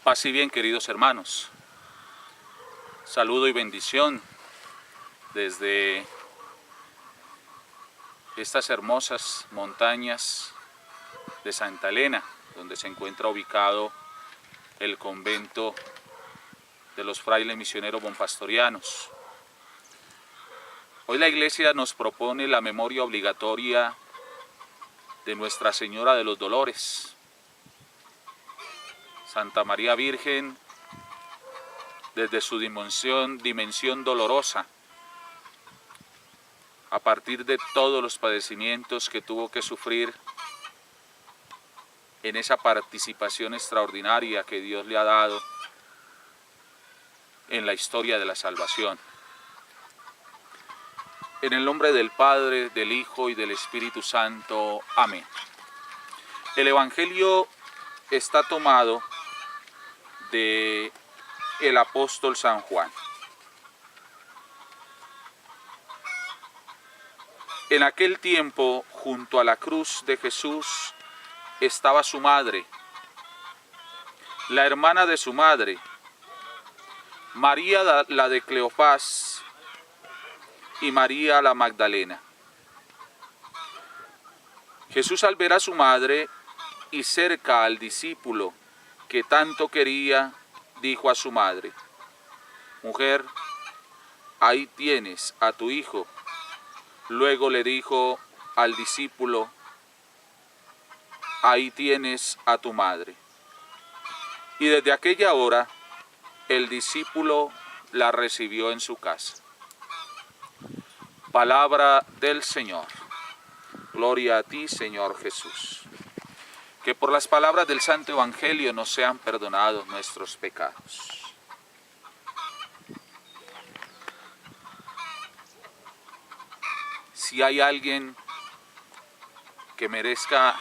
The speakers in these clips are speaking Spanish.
Paz y bien, queridos hermanos. Saludo y bendición desde estas hermosas montañas de Santa Elena, donde se encuentra ubicado el convento de los frailes misioneros bonpastorianos. Hoy la Iglesia nos propone la memoria obligatoria de Nuestra Señora de los Dolores, Santa María Virgen, desde su dimensión dolorosa, a partir de todos los padecimientos que tuvo que sufrir en esa participación extraordinaria que Dios le ha dado en la historia de la salvación. En el nombre del Padre, del Hijo y del Espíritu Santo. Amén. El Evangelio está tomado de el apóstol San Juan. En aquel tiempo, junto a la cruz de Jesús, estaba su madre, la hermana de su madre, María la de Cleofás y María la Magdalena. Jesús, al ver a su madre y cerca al discípulo que tanto quería, dijo a su madre: «Mujer, ahí tienes a tu hijo». Luego le dijo al discípulo: «Ahí tienes a tu madre». Y desde aquella hora el discípulo la recibió en su casa. Palabra del Señor. Gloria a ti, Señor Jesús. Que por las palabras del Santo Evangelio nos sean perdonados nuestros pecados. Si hay alguien que merezca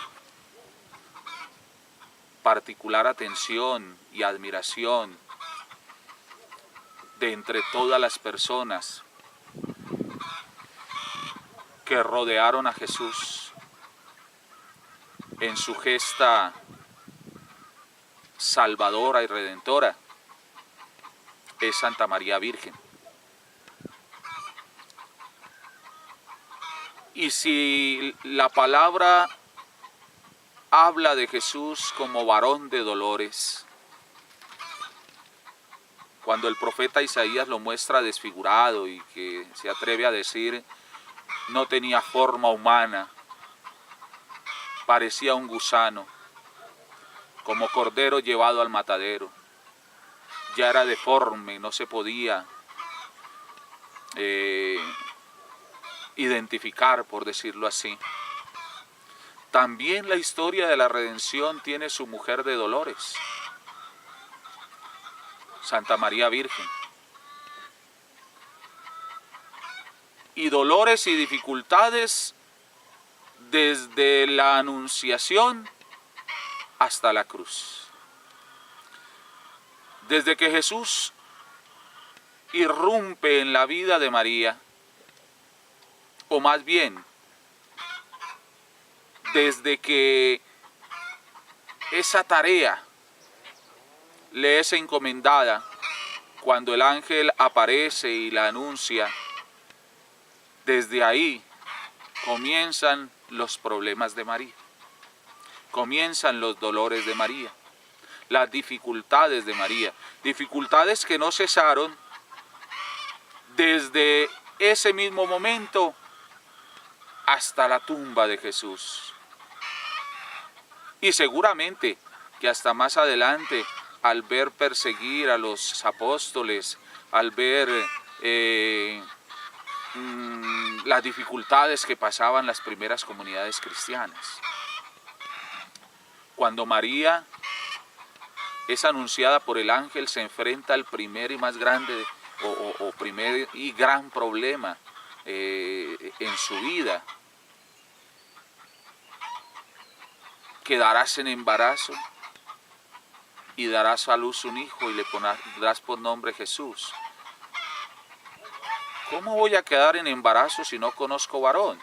particular atención y admiración de entre todas las personas que rodearon a Jesús en su gesta salvadora y redentora, es Santa María Virgen. Y si la palabra habla de Jesús como varón de dolores, cuando el profeta Isaías lo muestra desfigurado y que se atreve a decir no tenía forma humana, parecía un gusano, como cordero llevado al matadero, ya era deforme, no se podía identificar, por decirlo así. También la historia de la redención tiene su mujer de dolores, Santa María Virgen. Y dolores y dificultades desde la Anunciación hasta la cruz. Desde que Jesús irrumpe en la vida de María, o más bien, desde que esa tarea le es encomendada, cuando el ángel aparece y la anuncia, desde ahí comienzan los problemas de María, comienzan los dolores de María, las dificultades de María, dificultades que no cesaron desde ese mismo momento hasta la tumba de Jesús. Y seguramente que hasta más adelante, al ver perseguir a los apóstoles, al ver las dificultades que pasaban las primeras comunidades cristianas. Cuando María es anunciada por el ángel, se enfrenta al primer y más grande primer y gran problema en su vida. Quedarás en embarazo y darás a luz un hijo y le pondrás por nombre Jesús. ¿Cómo voy a quedar en embarazo si no conozco varón?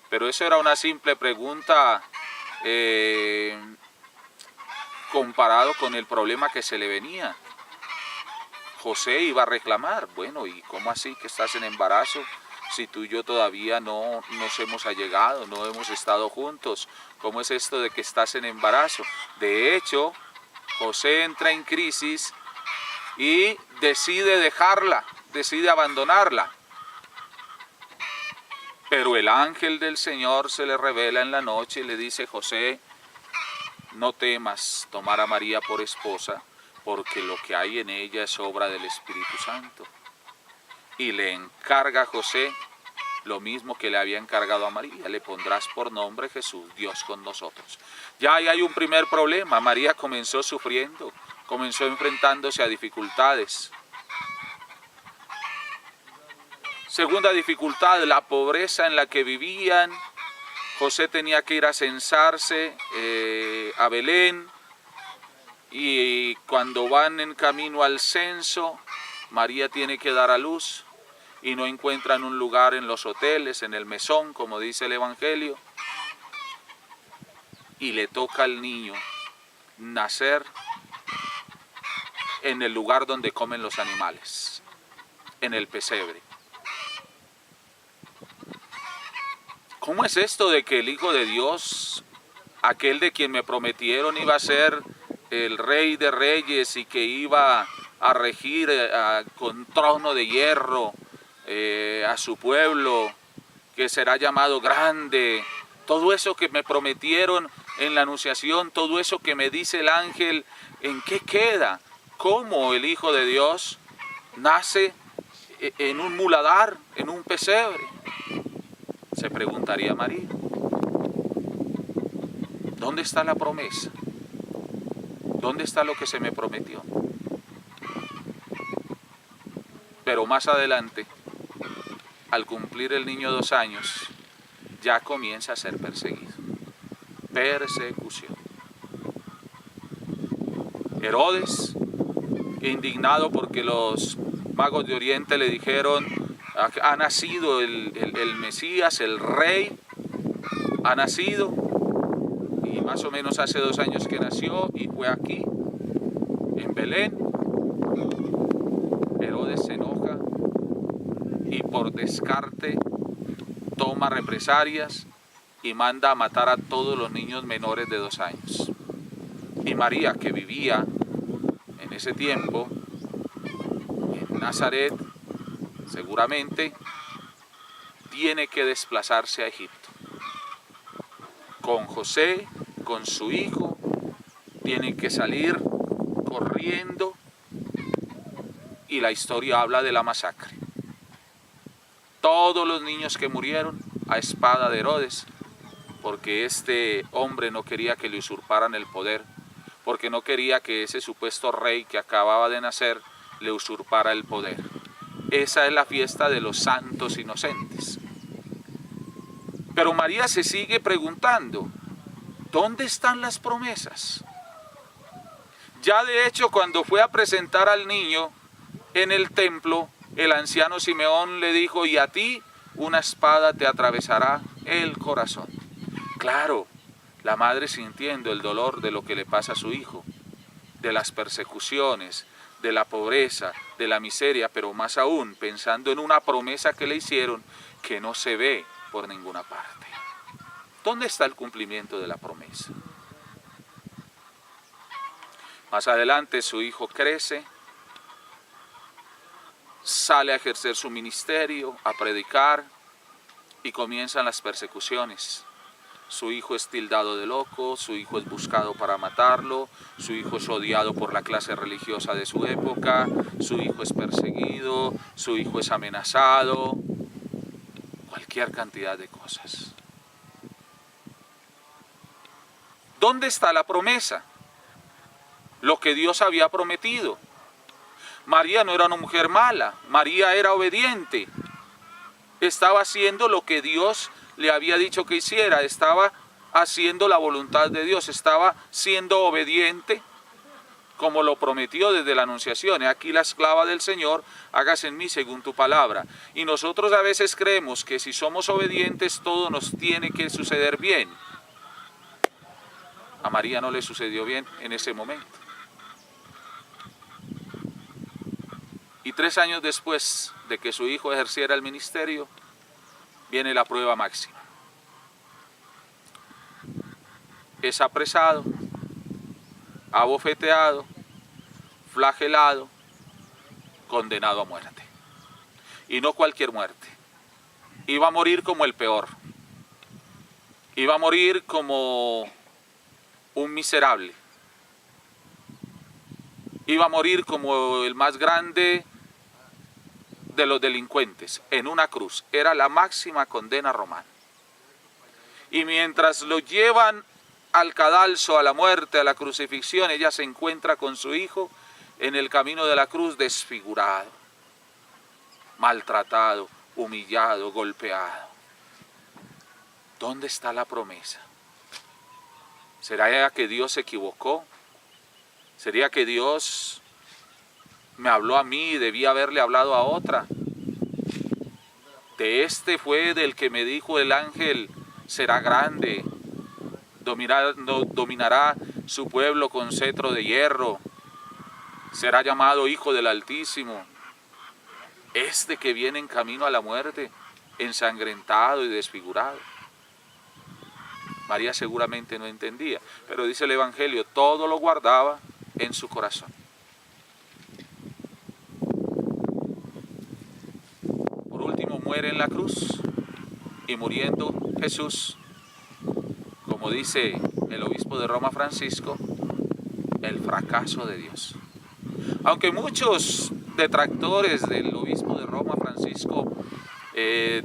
Pero eso era una simple pregunta comparado con el problema que se le venía. José iba a reclamar, bueno, ¿y cómo así que estás en embarazo? Si tú y yo todavía no nos hemos allegado, no hemos estado juntos, ¿cómo es esto de que estás en embarazo? De hecho, José entra en crisis y decide dejarla, decide abandonarla. Pero el ángel del Señor se le revela en la noche y le dice: José, no temas tomar a María por esposa, porque lo que hay en ella es obra del Espíritu Santo. Y le encarga a José lo mismo que le había encargado a María: le pondrás por nombre Jesús, Dios con nosotros. Ya ahí hay un primer problema. María comenzó sufriendo, comenzó enfrentándose a dificultades. Segunda dificultad, la pobreza en la que vivían. José tenía que ir a censarse a Belén, y cuando van en camino al censo, María tiene que dar a luz y no encuentran un lugar en los hoteles, en el mesón, como dice el Evangelio, y le toca al niño nacer en el lugar donde comen los animales, en el pesebre. ¿Cómo es esto de que el Hijo de Dios, aquel de quien me prometieron iba a ser el Rey de Reyes y que iba a regir con trono de hierro a su pueblo, que será llamado grande, todo eso que me prometieron en la anunciación, todo eso que me dice el ángel, ¿en qué queda? ¿Cómo el Hijo de Dios nace en un muladar, en un pesebre? Se preguntaría María. ¿Dónde está la promesa? ¿Dónde está lo que se me prometió? Pero más adelante, al cumplir el niño 2 años, ya comienza a ser perseguido. Persecución. Herodes, indignado porque los magos de Oriente le dijeron: ha nacido el Mesías, el Rey, ha nacido, y más o menos hace 2 años que nació, y fue aquí, en Belén. Herodes se enoja y por descarte toma represalias y manda a matar a todos los niños menores de 2 años. Y María, que vivía en ese tiempo en Nazaret, seguramente tiene que desplazarse a Egipto. Con José, con su hijo, tienen que salir corriendo, y la historia habla de la masacre. Todos los niños que murieron a espada de Herodes, porque este hombre no quería que le usurparan el poder, porque no quería que ese supuesto rey que acababa de nacer le usurpara el poder. Esa es la fiesta de los santos inocentes. Pero María se sigue preguntando: ¿dónde están las promesas? Ya de hecho, cuando fue a presentar al niño en el templo, el anciano Simeón le dijo: y a ti una espada te atravesará el corazón. Claro, la madre sintiendo el dolor de lo que le pasa a su hijo, de las persecuciones, de la pobreza, de la miseria, pero más aún pensando en una promesa que le hicieron que no se ve por ninguna parte. ¿Dónde está el cumplimiento de la promesa? Más adelante su hijo crece, sale a ejercer su ministerio, a predicar, y comienzan las persecuciones. Su hijo es tildado de loco, su hijo es buscado para matarlo, su hijo es odiado por la clase religiosa de su época, su hijo es perseguido, su hijo es amenazado, cualquier cantidad de cosas. ¿Dónde está la promesa? Lo que Dios había prometido. María no era una mujer mala, María era obediente. Estaba haciendo lo que Dios le había dicho que hiciera, estaba haciendo la voluntad de Dios, estaba siendo obediente como lo prometió desde la anunciación. He aquí la esclava del Señor, hágase en mí según tu palabra. Y nosotros a veces creemos que si somos obedientes todo nos tiene que suceder bien. A María no le sucedió bien en ese momento. Y 3 años después de que su hijo ejerciera el ministerio, viene la prueba máxima. Es apresado, abofeteado, flagelado, condenado a muerte. Y no cualquier muerte. Iba a morir como el peor. Iba a morir como un miserable. Iba a morir como el más grande de los delincuentes, en una cruz. Era la máxima condena romana. Y mientras lo llevan al cadalso, a la muerte, a la crucifixión, ella se encuentra con su hijo en el camino de la cruz desfigurado, maltratado, humillado, golpeado. ¿Dónde está la promesa? ¿Será que Dios se equivocó? ¿Sería que Dios me habló a mí y debía haberle hablado a otra? De este fue del que me dijo el ángel, será grande, dominará su pueblo con cetro de hierro, será llamado Hijo del Altísimo. Este que viene en camino a la muerte, ensangrentado y desfigurado. María seguramente no entendía, pero dice el Evangelio, todo lo guardaba en su corazón. Por último, muere en la cruz, y muriendo Jesús, como dice el obispo de Roma Francisco, el fracaso de Dios. Aunque muchos detractores del obispo de Roma Francisco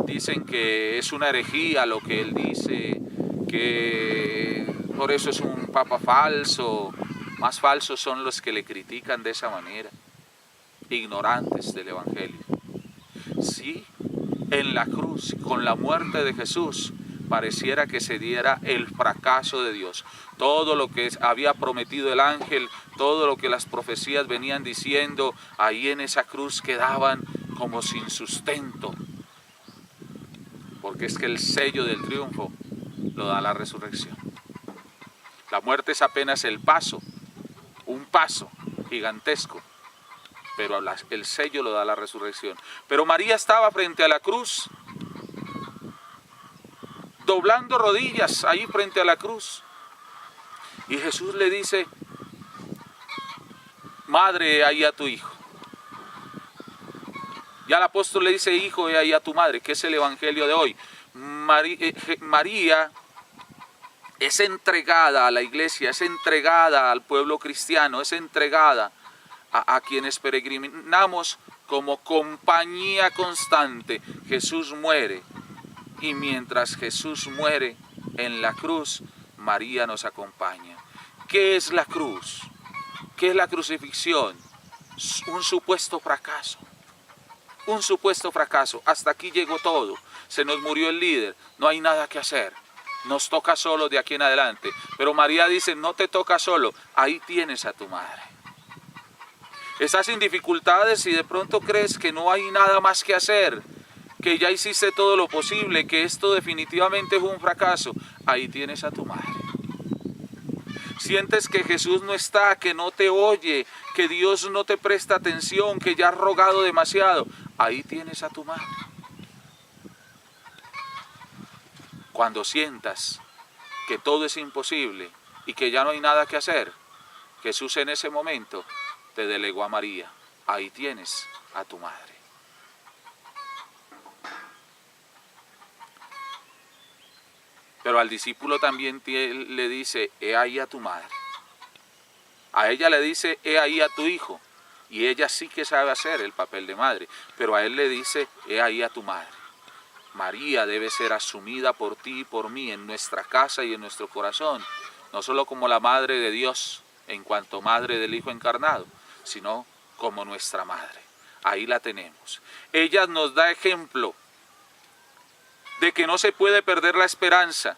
dicen que es una herejía lo que él dice, que por eso es un papa falso, más falsos son los que le critican de esa manera, ignorantes del Evangelio. Sí, en la cruz, con la muerte de Jesús, pareciera que se diera el fracaso de Dios. Todo lo que había prometido el ángel, todo lo que las profecías venían diciendo, ahí en esa cruz quedaban como sin sustento. Porque es que el sello del triunfo lo da la resurrección. La muerte es apenas el paso, un paso gigantesco, pero el sello lo da la resurrección. Pero María estaba frente a la cruz, doblando rodillas ahí frente a la cruz. Y Jesús le dice, madre, ahí a tu hijo. Ya el apóstol le dice, hijo, ahí a tu madre, que es el evangelio de hoy. María es entregada a la iglesia, es entregada al pueblo cristiano, es entregada a quienes peregrinamos como compañía constante. Jesús muere. Y mientras Jesús muere en la cruz, María nos acompaña. ¿Qué es la cruz? ¿Qué es la crucifixión? Un supuesto fracaso. Un supuesto fracaso. Hasta aquí llegó todo. Se nos murió el líder. No hay nada que hacer. Nos toca solo de aquí en adelante. Pero María dice, no te toca solo. Ahí tienes a tu madre. Estás en dificultades y de pronto crees que no hay nada más que hacer, que ya hiciste todo lo posible, que esto definitivamente es un fracaso. Ahí tienes a tu madre. Sientes que Jesús no está, que no te oye, que Dios no te presta atención, que ya has rogado demasiado. Ahí tienes a tu madre. Cuando sientas que todo es imposible y que ya no hay nada que hacer, Jesús en ese momento te delegó a María. Ahí tienes a tu madre. Pero al discípulo también le dice, he ahí a tu madre. A ella le dice, he ahí a tu hijo. Y ella sí que sabe hacer el papel de madre. Pero a él le dice, he ahí a tu madre. María debe ser asumida por ti y por mí en nuestra casa y en nuestro corazón. No solo como la madre de Dios, en cuanto madre del Hijo encarnado, sino como nuestra madre. Ahí la tenemos. Ella nos da ejemplo de que no se puede perder la esperanza,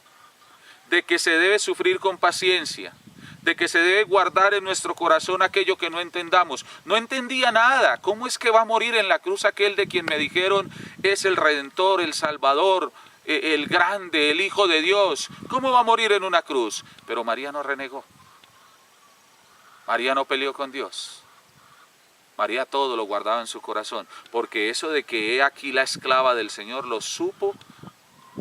de que se debe sufrir con paciencia, de que se debe guardar en nuestro corazón aquello que no entendamos. No entendía nada. ¿Cómo es que va a morir en la cruz aquel de quien me dijeron es el Redentor, el Salvador, el grande, el Hijo de Dios. ¿Cómo va a morir en una cruz? Pero María no renegó. María no peleó con Dios. María todo lo guardaba en su corazón, porque eso de que he aquí la esclava del Señor lo supo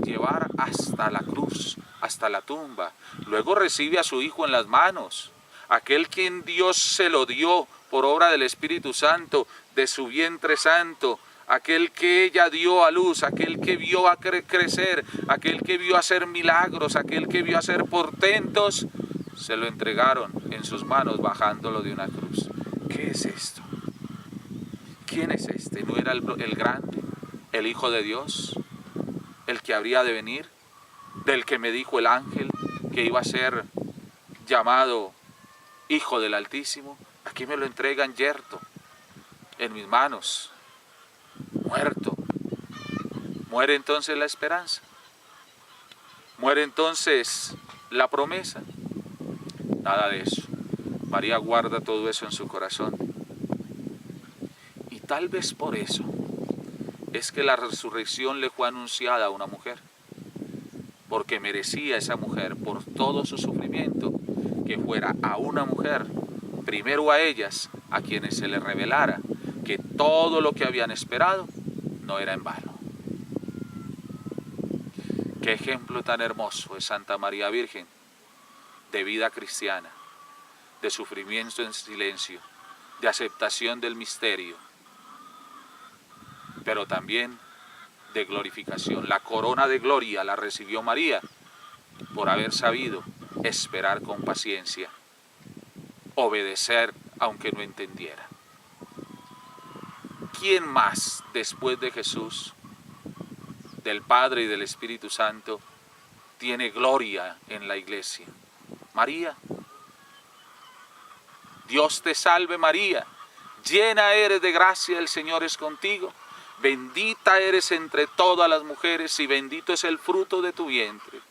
llevar hasta la cruz, hasta la tumba. Luego recibe a su Hijo en las manos, aquel quien Dios se lo dio por obra del Espíritu Santo, de su vientre santo, aquel que ella dio a luz, aquel que vio a crecer, aquel que vio hacer milagros, aquel que vio hacer portentos, se lo entregaron en sus manos bajándolo de una cruz. ¿Qué es esto? ¿Quién es este? ¿No era el grande, el Hijo de Dios, el que habría de venir, del que me dijo el ángel que iba a ser llamado Hijo del Altísimo? Aquí me lo entregan yerto, en mis manos, muerto. ¿Muere entonces la esperanza? ¿Muere entonces la promesa? Nada de eso. María guarda todo eso en su corazón. Y tal vez por eso es que la resurrección le fue anunciada a una mujer, porque merecía esa mujer, por todo su sufrimiento, que fuera a una mujer, primero a ellas, a quienes se les revelara que todo lo que habían esperado no era en vano. Qué ejemplo tan hermoso es Santa María Virgen, de vida cristiana, de sufrimiento en silencio, de aceptación del misterio, pero también de glorificación. La corona de gloria la recibió María por haber sabido esperar con paciencia, obedecer aunque no entendiera. ¿Quién más después de Jesús, del Padre y del Espíritu Santo, tiene gloria en la iglesia? María. Dios te salve María, llena eres de gracia, el Señor es contigo. Bendita eres entre todas las mujeres y bendito es el fruto de tu vientre.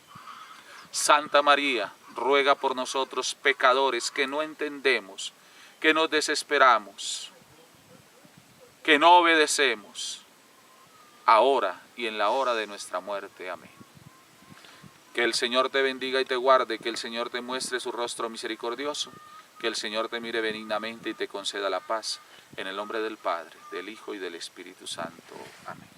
Santa María, ruega por nosotros pecadores que no entendemos, que nos desesperamos, que no obedecemos, ahora y en la hora de nuestra muerte. Amén. Que el Señor te bendiga y te guarde, que el Señor te muestre su rostro misericordioso, que el Señor te mire benignamente y te conceda la paz. En el nombre del Padre, del Hijo y del Espíritu Santo. Amén.